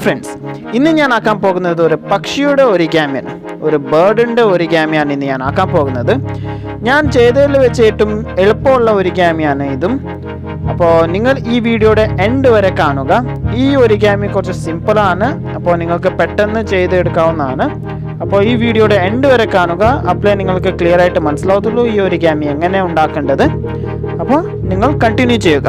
Friends, ഇന്ന് ഞാൻ ആക്കാൻ പോകുന്നത് ഒരു പക്ഷിയുടെ ഒറിഗാമിയാണ്, ഒരു ബേർഡിൻ്റെ ഒറിഗാമിയാണ് ഇന്ന് ഞാൻ ആക്കാൻ പോകുന്നത്. ഞാൻ ചെയ്തതിൽ വെച്ച് ഏറ്റവും എളുപ്പമുള്ള ഒറിഗാമിയാണ് ഇതും. അപ്പോൾ നിങ്ങൾ ഈ വീഡിയോയുടെ എൻഡ് വരെ കാണുക. ഈ ഒറിഗാമി കുറച്ച് സിമ്പിളാണ്, അപ്പോൾ നിങ്ങൾക്ക് പെട്ടെന്ന് ചെയ്തെടുക്കാവുന്നതാണ്. അപ്പോൾ ഈ വീഡിയോയുടെ എൻഡ് വരെ കാണുക, അപ്പോഴേ നിങ്ങൾക്ക് ക്ലിയർ ആയിട്ട് മനസ്സിലാവത്തുള്ളൂ ഈ ഒറിഗാമി എങ്ങനെ ഉണ്ടാക്കേണ്ടത്. അപ്പോൾ നിങ്ങൾ കണ്ടിന്യൂ ചെയ്യുക.